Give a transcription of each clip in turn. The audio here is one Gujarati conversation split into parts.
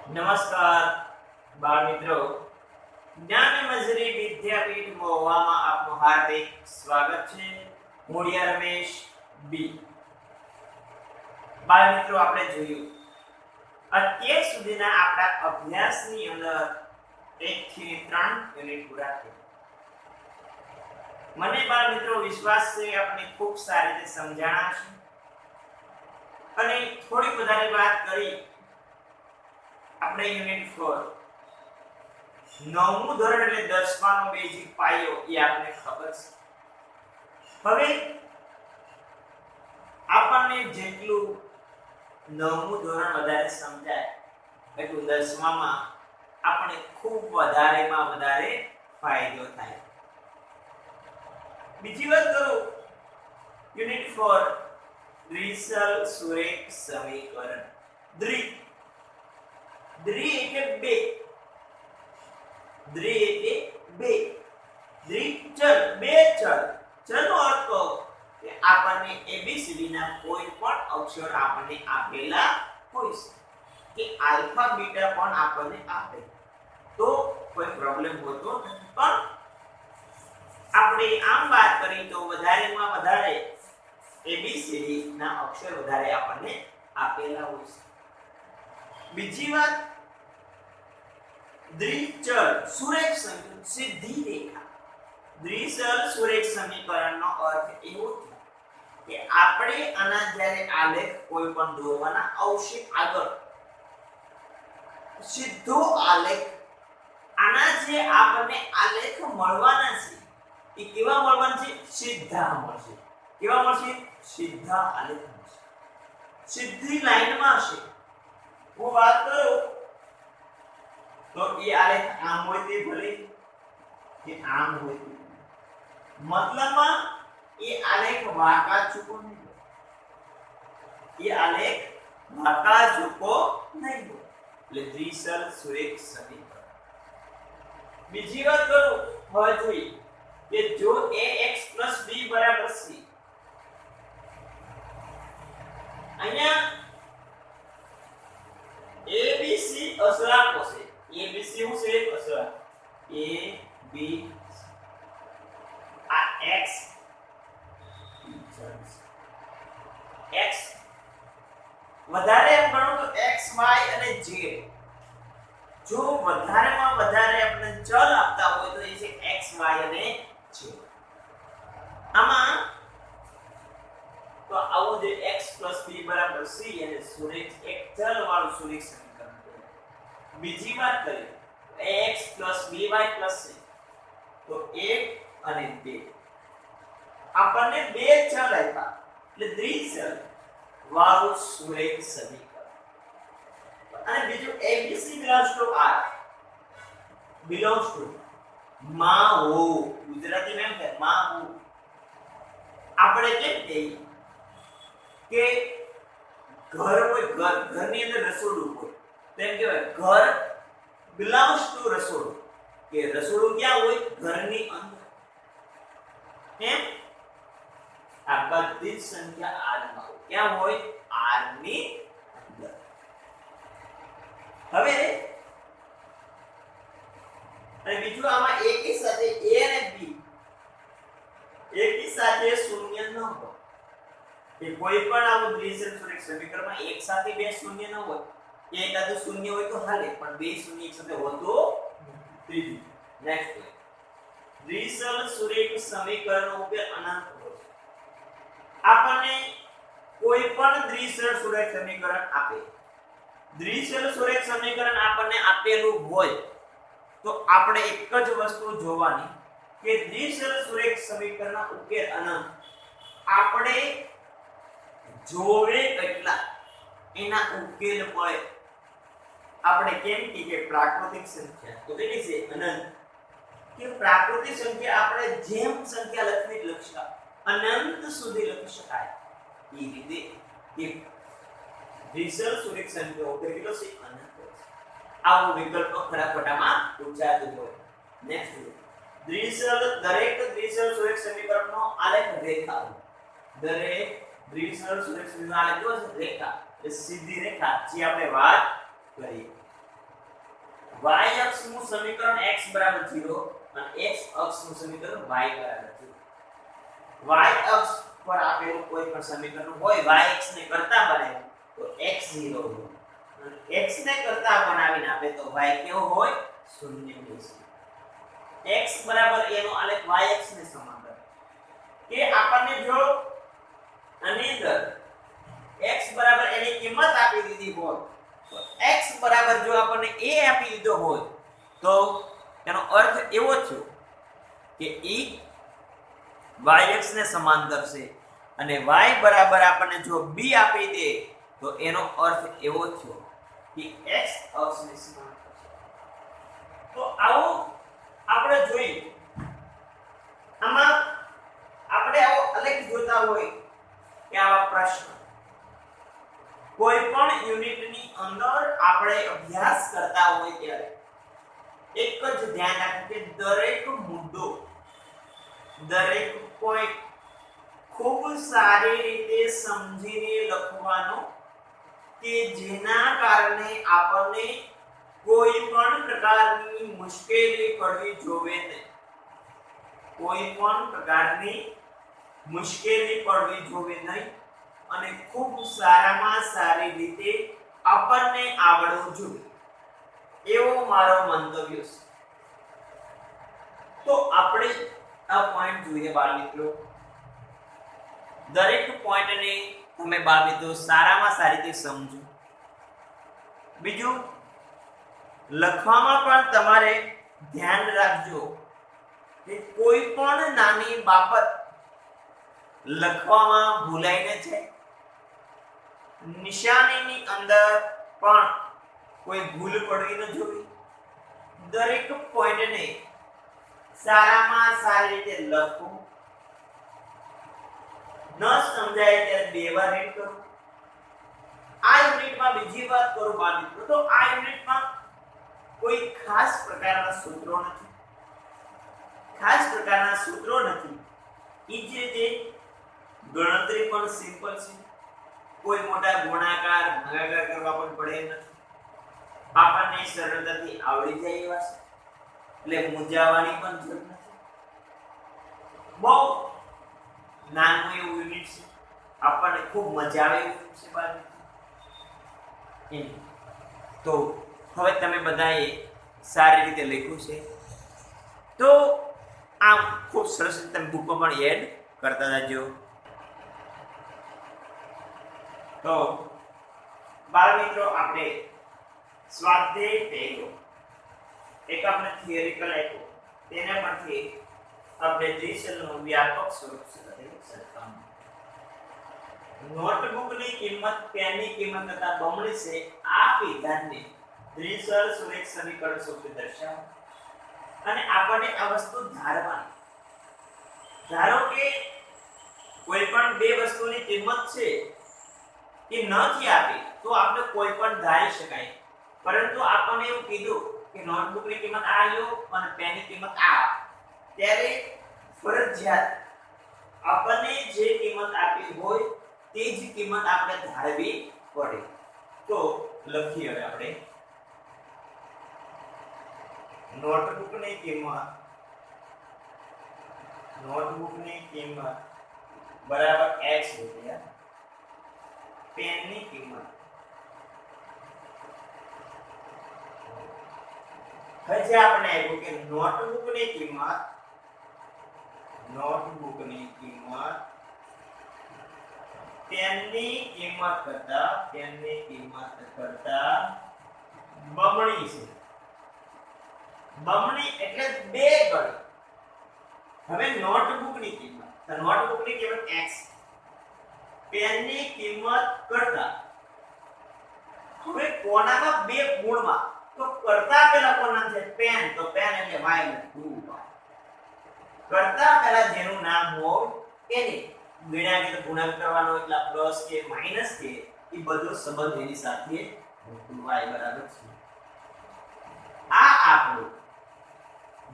નમસ્કાર બાળ મિત્રો, જ્ઞાન મજરી વિદ્યાપીઠ મહુવામાં આપનું હાર્દિક સ્વાગત છે. મોડિયા રમેશ બી. બાળ મિત્રો, આપણે જોયું અત્યાર સુધીના આપણા અભ્યાસની અંદર 1 થી 3 યુનિટ પૂરા થયા. મને બાળ મિત્રો વિશ્વાસ છે આપણે ખૂબ સારી રીતે સમજાણા છે અને થોડી વધારે વાત કરી. આપણે યુનિટ 4 નવમું ધોરણ એટલે 10માનો બેઝિક પાયો એ આપણે ખબર છે. હવે આપણને જેટલું નવમું ધોરણ વધારે સમજાય એટલું 10મામાં આપણે ખૂબ વધારેમાં વધારે ફાયદો થાય. બીજી વાત કરું, યુનિટ 4 દ્વિસલ સુરેખ સમીકરણ. દ્વિ એટલે બે, દ્વિ એટલે બે, દ્વિચલ બે ચલ. ચલનો અર્થ કહો કે આપણને એબીસીડી ના કોઈ પણ અક્ષર આપણને આપેલા હોય કે આલ્ફા બીટા પણ આપણને આપે તો કોઈ પ્રોબ્લેમ હોતો નથી. પણ આપણે આમ વાત કરી તો વધારેમાં વધારે એબીસીડી ના અક્ષર વધારે આપણને આપેલા હોય છે. બીજી વાત, દ્વિચલ સુરેખ સમીકરણ સીધી રેખા. દ્વિચલ સુરેખ સમીકરણનો અર્થ એવો છે કે આપણે આના જ્યારે આલેખ કોઈ પણ દોરવાના આવશે આગળ સીધો આલેખ, આના જે આપણને આલેખ મળવાના છે એ કેવા મળવાના છે? સીધા મળશે. કેવા મળશે? સીધા આલેખ મળશે, સીધી લાઈનમાં હશે. હું વાત કરું તો એ આલેખ આમ હોય તે ભલે કે આમ હોય તે, મતલબમાં એ આલેખ વાંકા ચૂકો નહીં હોય. એ આલેખ વાંકા ચૂકો નહીં હોય એટલે દ્વિસલ સુરેખ સમીકરણ. બીજી વાત કરું, હવે જોઈએ કે જો ax b બરાબર c, અહીંયા ABC અસરાંકો છે. ABC શું છે? અસરાંક. A B આ x વધારે એમ ગણો તો x y અને z. જો વધારેમાં વધારે આપણે ચલ આપતા હોય તો એ છે x y અને z. આમાં તો આવું જે x b બરાબર c અને સુરેખ એક ચલ વાળું સુરેખ સમીકરણ છે. બીજી વાત કરીએ ax by c તો 1 અને 2 આપણને બે ચલ આપ્યા એટલે દ્વિચલ વાળું સુરેખ સમીકરણ. અને બીજું abc belongs to માં હો. ગુજરાતીમાં એમ થાય માં હો. આપણે કેમ કહીએ કે ઘર હોય, ઘરની અંદર રસોડું હોય તેમ કહેવાય ઘર belongs to રસોડું, કે રસોડું ક્યાં હોય? ઘરની અંદર. એમ આ બધી સંખ્યા r માં હોય. ક્યાં હોય? r ની અંદર. હવે અને બીજું આમાં એકી સાથે a અને b એકી સાથે શૂન્ય ન હોય. કે કોઈ પણ આવું દ્વિચલ સુરેખ સમીકરણમાં એક સાથે બે શૂન્ય ન હોય. એકાદું શૂન્ય હોય તો હાલે, પણ બે શૂન્ય એક સાથે હોતો નથી. નેક્સ્ટ, દ્વિચલ સુરેખ સમીકરણનો ઉકેલ અનંત હોય. આપણને કોઈ પણ દ્વિચલ સુરેખ સમીકરણ આપે, દ્વિચલ સુરેખ સમીકરણ આપણને આપેલું હોય તો આપણે એક જ વસ્તુ જોવાની કે દ્વિચલ સુરેખ સમીકરણનો ઉકેલ અનંત. આપણે જોવે કેટલા એના ઉકેલ મળે. આપણે કેમ કે પ્રાકૃતિક સંખ્યા તો કેટલી છે? અનંત. કે પ્રાકૃતિક સંખ્યા આપણે જેમ સંખ્યા લખવી લખશા અનંત સુધી લખી શકાય એ રીતે કે દ્વિચલ સુરેખ સંખ્યા ઉકેલ કેટલો છે? અનંત. આવો વિકલ્પ ખરા ખોટામાં પૂછાતું હોય. નેક્સ્ટ, દરેક દ્વિચલ સુરેખ સમીકરણનો આલેખ રેખા હોય. દરેક દ્વિચલ સુરેખ સમીકરણનો આલેખ કેવો છે? રેખા. એ સીધી રેખા જે આપણે વાત કરી. y અક્ષનું સમીકરણ x = 0 અને x અક્ષનું સમીકરણ y = 0. y અક્ષ પર આપેલું કોઈ પણ સમીકરણ હોય y x ને કરતા બનાવે તો x 0 હોય અને x ને કરતા બનાવીને આપે તો y કેવો હોય 0 હોય. x = એનો આલેખ y x ને સમાંતર કે આપણને જો આની અંદર x = એની કિંમત આપી દીધી હોય તો x = જો આપણને a આપી દીધો હોય તો એનો અર્થ એવો થયો કે e yx ને સમાંતર છે અને y બરાબર આપણને જો b આપી દે તો એનો અર્થ એવો થયો કે x અક્ષને સમાંતર છે. તો આવો આપણે જોઈએ આમાં આપણે આવો આલેખ જોતા હોય કે આવા પ્રશ્ન કોઈ પણ યુનિટની અંદર આપણે અભ્યાસ કરતા હોય ત્યારે એક જ ધ્યાન રાખવું કે દરેક મુદ્દો દરેક પોઈન્ટ ખૂબ સારી રીતે સમજીને લખવાનો કે જેના કારણે આપણને કોઈ પણ પ્રકારની મુશ્કેલી પડવી જોઈએ નહીં. કોઈ પણ પ્રકારની મુશ્કેલી પડવી જોઈએ નહીં અને ખૂબ સારામાં સારી રીતે આપણને આવડવું જોઈએ એવો મારો મંતવ્ય છે. તો આપણે આ પોઈન્ટ જોઈએ બાળ મિત્રો. દરેક પોઈન્ટને તમે બાળ મિત્રો સારામાં સારી રીતે સમજો. બીજું લખવામાં પણ તમારે ધ્યાન રાખજો કે કોઈ પણ નાની બાબત લખવામાં ભૂલાઈને છે નિશાનીની અંદર પણ કોઈ ભૂલ પડવી ન જોઈએ. દરેક પોઈન્ટને સારામાં સારી રીતે લખો. ન સમજાય ત્યારે બે વાર રીડ કરો. આ યુનિટમાં બીજી વાત કરું બાળ મિત્રો તો આ યુનિટમાં કોઈ ખાસ પ્રકારના સૂત્રો નથી. ઈ જ રીતે ગણતરી પણ સિમ્પલ છે. કોઈ મોટા ગુણાકાર ભાગાકાર કરવા પણ પડે નથી. આપણને સરળતાથી આવડી જાય એવા છે એટલે મૂંઝાવાની પણ જરૂર નથી. બહુ નાનું એવું યુનિટ છે. આપણને ખૂબ મજા આવે એવું છે બાળ મિત્રો. તો હવે તમે બધાએ સારી રીતે લખ્યું છે તો આમ ખૂબ સરસ રીતે તમે બુકમાં પણ એડ કરતા જજો. તો બાળ મિત્રો આપણે સ્વાધ્યાય પહેલો એક આપણે થિયરિકલ આપ્યો તેના પરથી આપણે દ્વિચલનું વ્યાપક સ્વરૂપ સાથે સરખામણી. નોટબુકની કિંમત પેનની કિંમત કરતા બમણી છે આ વિધાનને દ્વિચલ સુરેખ સમીકરણ સ્વરૂપે દર્શાવો અને આપણને આ વસ્તુ ધારવાની. ધારો કે કોઈ પણ બે વસ્તુની કિંમત છે કે નથી આપી તો આપણે કોઈ પણ ધારી શકાય. પરંતુ આપણને એવું કીધું કે નોટબુકની કિંમત આ લો અને પેનની કિંમત આ, ત્યારે ફરજિયાત આપણને જે કિંમત આપી હોય તે જ કિંમત આપણે ધારવી પડે. તો લખીએ હવે આપણે નોટબુકની કિંમત બરાબર x રૂપિયા. પેનની કિંમત હજી આપણે આપ્યું કે નોટબુકની કિંમત પેનની કિંમત કરતા બમણી છે. બમણી એટલે બે ગણી. હવે નોટબુકની કિંમત x, પેનની કિંમત કરતા હવે કોનામાં બે ગુણમાં તો કરતા પહેલા કોણ નામ છે પેન, તો પેન એટલે y એટલે 2y. કરતા પહેલા જેનું નામ હોય એને ગુણ્યા કે ગુણાકાર કરવાનો એટલે પ્લસ કે માઈનસ કે એ બધો સંબંધ એની સાથે y બરાબર છે. આ આપણું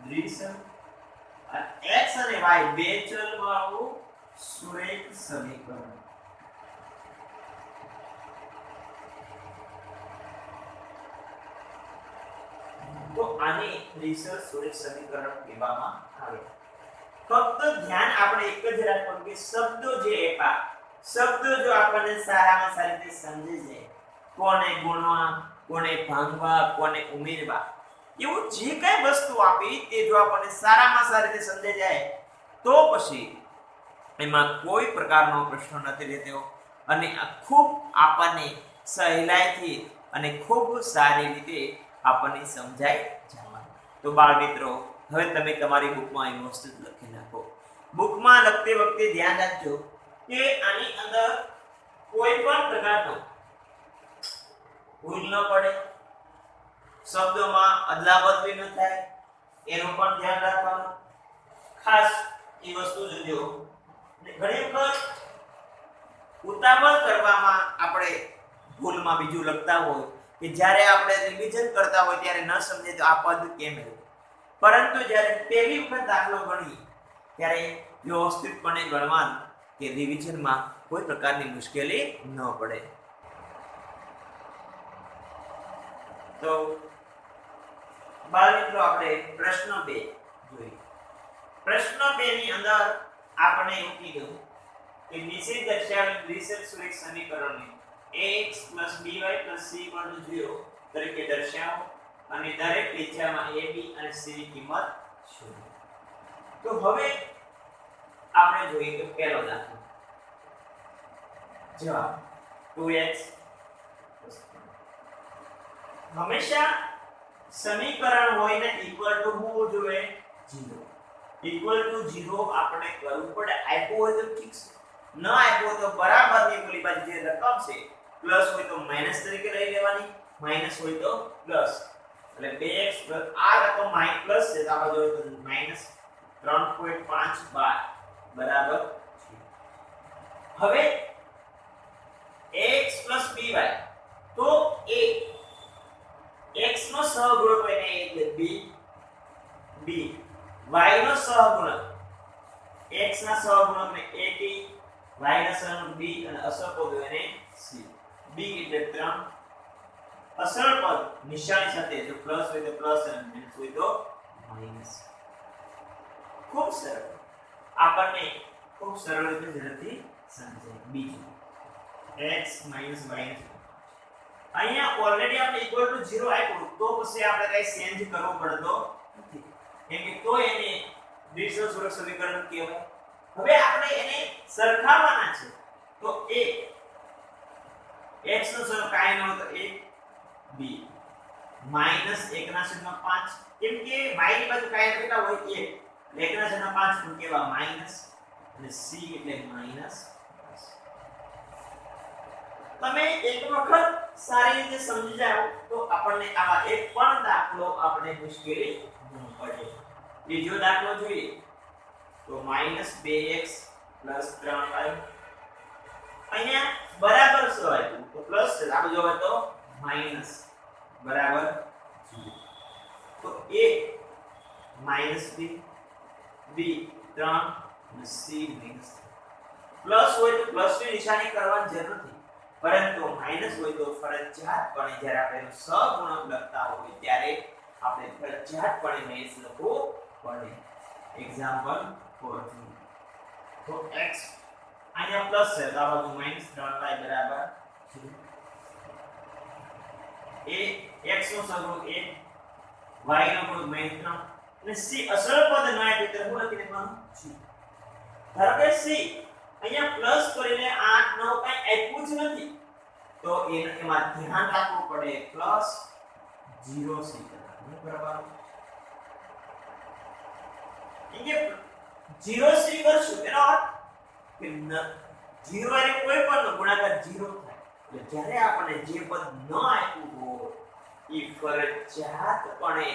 દ્વિચલ x અને y બે ચલ વાળું સુરેખ સમીકરણ. તો આને દ્વિસર સુરેખ સમીકરણ કહેવામાં આવે. ફક્ત ધ્યાન આપણે એક જ રાખવાનું કે શબ્દો જે આપ્યા, શબ્દો જો આપણને સારામાં સારી રીતે સમજી જાય, કોને ગુણવા, કોને ભાંગવા, કોને ઉમેરવા, એવું જે કઈ વસ્તુ આપી તે જો આપણને સારામાં સારી રીતે સમજાઈ જાય તો પછી એમાં કોઈ પ્રકારનો પ્રશ્ન નથી રહેતો અને આ ખૂબ આપણને સહેલાઈથી અને ખૂબ સારી રીતે આપણને સમજાઈ જવાનું. તો બાળ મિત્રો, હવે તમે તમારી બુકમાં એ વસ્તુ લખી નાખો. બુકમાં લખતી વખતે ધ્યાન રાખજો કે આની અંદર કોઈ પણ પ્રકારનો ભૂલ ન પડે, શબ્દોમાં અદલાબદલી ન થાય, એનું પણ ધ્યાન રાખવાનું. ખાસ એ વસ્તુ જોજો. ઘણી વખત ઉતાવળ કરવામાં આપણે ભૂલમાં બીજું લખતા હોય કે જ્યારે આપણે રિવિઝન કરતા હોય ત્યારે ન સમજે તો આ પદ કેમ આવ્યું, પરંતુ જ્યારે પહેલી વખત દાખલો ગણીએ ત્યારે વ્યવસ્થિતપણે ગણવાનું કે રિવિઝનમાં કોઈ પ્રકારની મુશ્કેલી ન પડે. તો બાળ મિત્રો, આપણે પ્રશ્ન 2 જોઈએ. પ્રશ્ન 2 ની અંદર આપણે એવું કીધું કે નીચે દર્શાવેલ દ્વિસર સુરેખ સમીકરણને ax by c = 0 તરીકે દર્શાવો અને દરેક ત્રિજ્યામાં a b અને c ની કિંમત શોધો. તો હવે આપણે જોઈએ તો પહેલો દાખલો. જવાબ 2x. હંમેશા સમીકરણ હોય ને ઇક્વલ ટુ હોવું જોઈએ 0. ઇક્વલ ટુ 0 આપણે કરવું પડે. આપ્યો હોય તો ઠીક છે, ન આપ્યો તો બરાબર ની ઓલી બાજુ જે રકમ છે પ્લસ હોય તો માઈનસ તરીકે લઈ લેવાની, માઈનસ હોય તો પ્લસ. એટલે 2x આ રકમ પ્લસ છે તો આ બાજુ હોય તો માઈનસ 3.5 બરાબર છે. હવે ax by તો a x નો સહગુણક હોય ને એટલે b, b y નો સહગુણક x ના સહગુણક ને at, y ના સહગુણક b અને અસલ પદ હોય ને c. b એટલે 3, અસલ પદ નિશાની સાથે જો પ્લસ હોય તો પ્લસ અને માઈનસ હોય તો માઈનસ. ખૂબ સરળ, આપણને ખૂબ સરળ રીતે ઝડપથી સમજાય. બીજું x y અહીંયા ઓલરેડી આપણે ઇક્વલ ટુ 0 આપ્યું તો પછી આપણે કઈ ચેન્જ કરવો પડતો નથી, કેમ કે તો એને દ્વિસર સુરેખ સમીકરણ કહેવાય. હવે આપણે એને સરખાવવાના છે તો a x નો સરળ કાઈ ન હોય તો 1 b માઈનસ 1 ના છેદમાં 5, કેમ કે y ની બાજુ કાઈ કેટલા હોય 1 એટલે 1 ના છેદમાં 5 નું કેવા માઈનસ અને c એટલે માઈનસ. તમે એક વખત સારી રીતે સમજી જાઓ તો આપણને આવા એક પણ દાખલો આપણે મુશ્કેલી ન પડે. બીજો દાખલો જોઈએ તો -2x 3y. અહીંયા બરાબર શું આવ્યું તો પ્લસ છે, આ બાજુ તો માઈનસ બરાબર 0. તો a -b, b 3 અને c -. પ્લસ હોય તો પ્લસ ની નિશાની કરવાની જરૂર નથી, પરંતુ માઈનસ હોય તો ફરજિયાતપણે જ્યારે આપણે સહગુણક લખતા હોય ત્યારે આપણે ફરજિયાતપણે માઈનસ લખવું પડે. એક્ઝામ્પલ 4 તો x અહીંયા પ્લસ છે તો આ બાજુ -3y બરાબર 0. એ x નો સહગુણક 1, y નો ગુણક -3 અને c અસલ પદ ન આપે તો હું લખી દેવાનું c. ધારો કે c અહીંયા પ્લસ કરીને 8 9 કઈ આપ્યું જ નથી તો એમાં ધ્યાન રાખવું પડે પ્લસ 0 c કરવાનું. કે 0 c કરશું એનો અર્થ કે 0 અને કોઈ પણ ગુણાકાર 0 થાય. એટલે જ્યારે આપણે જે પદ ન આપ્યું હોય એ ફરજિયાતપણે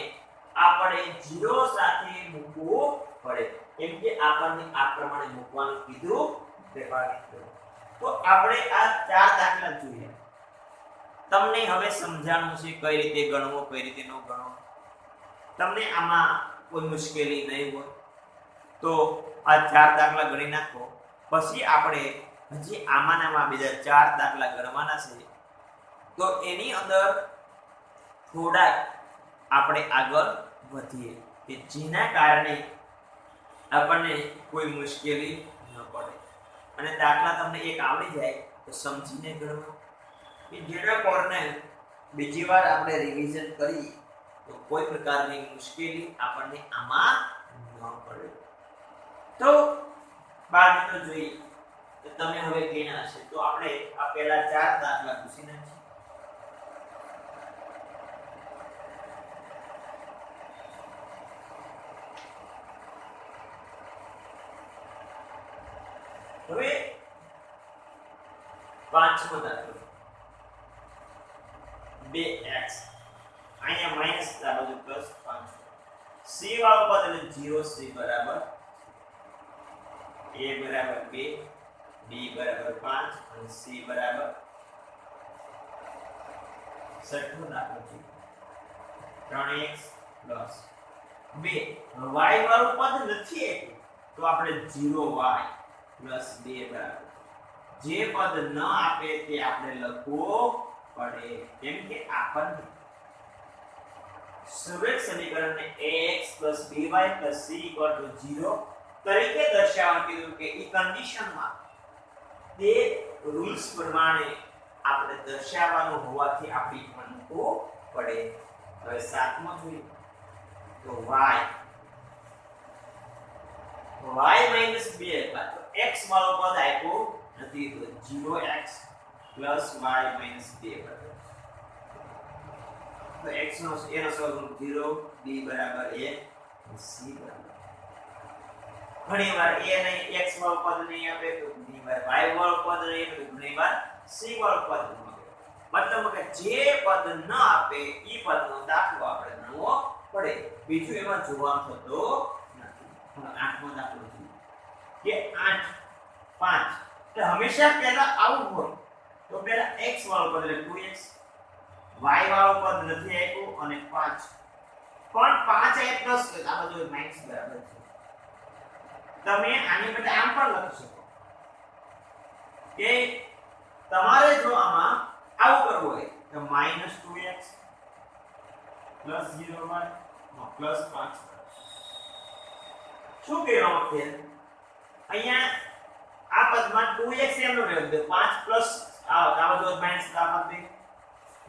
આપણે 0 સાથે મૂકવું પડે, કેમ કે આપણને આ પ્રમાણે મૂકવાનું કીધું. તો આપણે આ 4 દાખલા જોઈએ. તમને હવે સમજાણું છે કઈ રીતે ગણવો કઈ રીતે ન ગણવો. તમને આમાં કોઈ મુશ્કેલી નહીં હોય તો આ 4 દાખલા ગણી નાખો. પછી આપણે હજી આમાંના બીજા 4 દાખલા ગણવાના છે તો એની અંદર થોડા આપણે આગળ વધીએ કે જેના કારણે આપણને કોઈ મુશ્કેલી ન પડે અને દાખલા તમને એક આવડી જાય તો સમજીને ગણવા કે જેના કારણે બીજી વાર આપણે રિવિઝન કરી તો કોઈ પ્રકારની મુશ્કેલી આપણને આમાં ન પડે. તો બાર મિત્રો જોઈએ તો તમે હવે કેના હશે તો આપણે આ પહેલા 4 દાખલા પૂછી નાખીએ. હવે પાંચમો દાખલો 2x અહીંયા માઈનસ આ બાજુ પ્લસ 5 c વાળો પદ એટલે 0 c બરાબર a બરાબર 2 b બરાબર 5 અને c બરાબર છઠ્ઠો દાખલો છે 3x 2 y વાળું પદ નથી તો આપણે 0y 2 બરાબર જે પદ ન આપે તે આપણે લખવું પડે કેમ કે આપણને સુરેખ સમીકરણને ax by c 0 તરીકે દર્શાવવાનું કીધું કે ઈ કન્ડિશનમાં તે રૂલ્સ પ્રમાણે આપણે દર્શાવવાનું હોવાથી આપણી પણ લખવું પડે. હવે સાતમો જોઈએ તો y minus 2 તો x વાળો પદ આપ્યો નથી તો 0x y minus 2 બરાબર તો x નો એનો સ્વરૂપ 0 b બરાબર 1 c બરાબર ઘણીવાર a ને x વાળો પદ નહીં આપે તો ઘણીવાર y વાળો પદ નહીં આપે તો ઘણીવાર c વાળો પદ નહીં આપે મતલબ કે જે પદ ન આપે ઈ પદનો દાખલો આપણે ગણવો પડે. બીજું એમાં જોવાનું થતો આઠમો દાખલો છે કે 8 5 તો હંમેશા પહેલા આવું હોય તો પહેલા x વાળો પદ એટલે 2x y વાળો પદ નથી આપ્યો અને 5 પણ 5 એ પ્લસ છે આ બધું માઈનસ બરાબર છે. તમે આની બદલે આમ પણ લખી શકો કે તમારે જો આમાં આવું કરવું હોય તો -2x 0y 5 શું કહેવામાં છે અહીંયા આ પદમાં 2x એમનો રહેવું દે 5 પ્લસ આ બધું માઈનસ આ પદ દે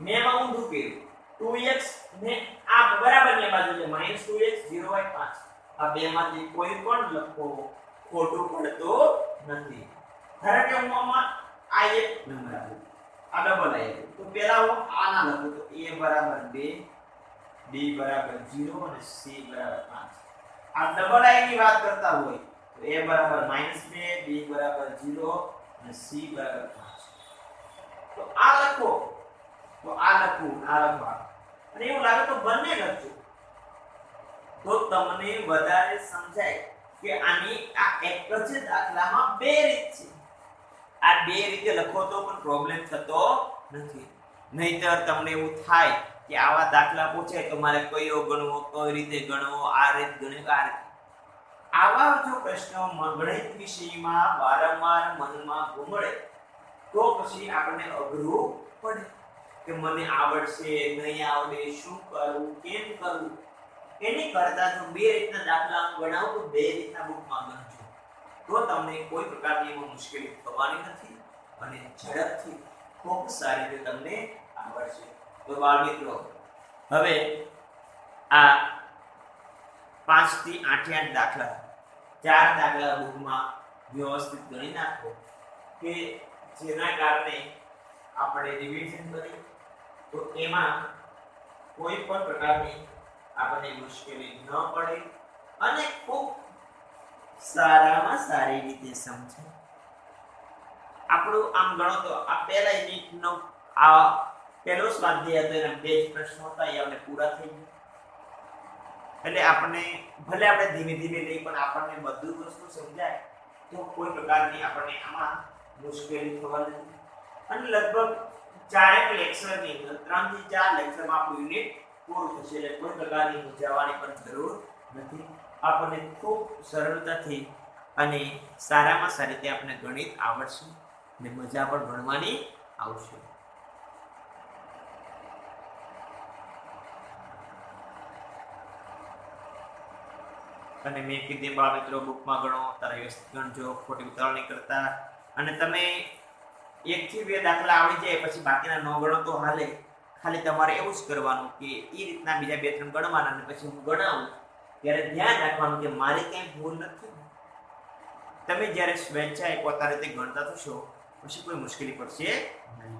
મેં માં ઊંધું કર્યું 2x ને આ બરાબર ની બાજુ છે -2x 0y 5 આ બે માંથી કોઈ પણ લખો ખોટું પડતો નથી. ધારો કે હું આમાં આ એક નંબર આપું આ ડબલ આવી તો પહેલા હું આ ના લખું તો a બરાબર 2 b બરાબર 0 અને c બરાબર 5 આ ડબલ આઈ ની વાત કરતા હોય તો a બરાબર -2 b બરાબર 0 અને c બરાબર 5 તો આ લખો તો આ લખું આ લખવા અને એવું લાગે તો બંને લખજો તો તમને વધારે સમજાય કે આની આ એક જ દાખલામાં બે રીત છે. આ બે રીતે લખો તો પણ પ્રોબ્લેમ થતો નથી. નહીતર તમને એવું થાય કે આવા દાખલા પૂછે તો મારે કયો ગણવો કઈ રીતે ગણવો આ રીત ગણવો આ રીત. આવા જો પ્રશ્નો ગણિત વિષયમાં વારંવાર મનમાં ઘૂમડે તો પછી આપણને અઘરું પડે કે મને આવડશે નહીં આવડે શું કરવું કેમ કરવું. એની કરતા જો બે રીતના દાખલા ગણાવો તો બે રીતના બુકમાં ગણજો તો તમને કોઈ પ્રકારની મુશ્કેલી થવાની નથી અને ઝડપથી ખૂબ સારી રીતે તમને આવડશે. તો બાળ મિત્રો હવે આ 5 થી 8 દાખલા 4 દાખલા બુકમાં વ્યવસ્થિત ગણી નાખો કે જેના કારણે આપણે રિવિઝન કરીએ તો એમાં કોઈ પણ પ્રકારની આપણને મુશ્કેલી ન પડે અને ખૂબ સારામાં સારી રીતે સમજાય. આપણું આમ ગણો તો આ પહેલા યુનિટનો આ પહેલો સ્વાધ્યાય હતો એના બે જ પ્રશ્નો હતા એ આપણે પૂરા થઈ ગયા. એટલે આપણને ભલે આપણે ધીમે ધીમે લઈ પણ આપણને બધું વસ્તુ સમજાય તો કોઈ પ્રકારની આપણને આમાં મુશ્કેલી થવાની નથી. અને લગભગ 4 લેક્ચરની અંદર 3 થી 4 લેક્ચરમાં આપણું યુનિટ પૂરું થશે એટલે કોઈ પ્રકારની મૂંઝાવાની પણ જરૂર નથી. આપણને ખૂબ સરળતાથી અને સારામાં સારી રીતે આપણે ગણિત આવડશે અને મજા પણ ભણવાની આવશે. અને મેં કીધી બાળ મિત્રો બુકમાં ગણો, તારા વ્યવસ્થિત ગણજો, ખોટી ઉતાવળ નહીં કરતા. અને તમે 1 થી 2 દાખલા આવડી જાય પછી બાકીના ન ગણો તો હાલે. ખાલી તમારે એવું જ કરવાનું કે એ રીતના બીજા 2-3 ગણવાના અને પછી હું ગણાવું ત્યારે ધ્યાન રાખવાનું કે મારી કંઈ ભૂલ નથી. તમે જ્યારે સ્વેચ્છાએ પોતાની રીતે ગણતા થશો પછી કોઈ મુશ્કેલી પડશે નહીં.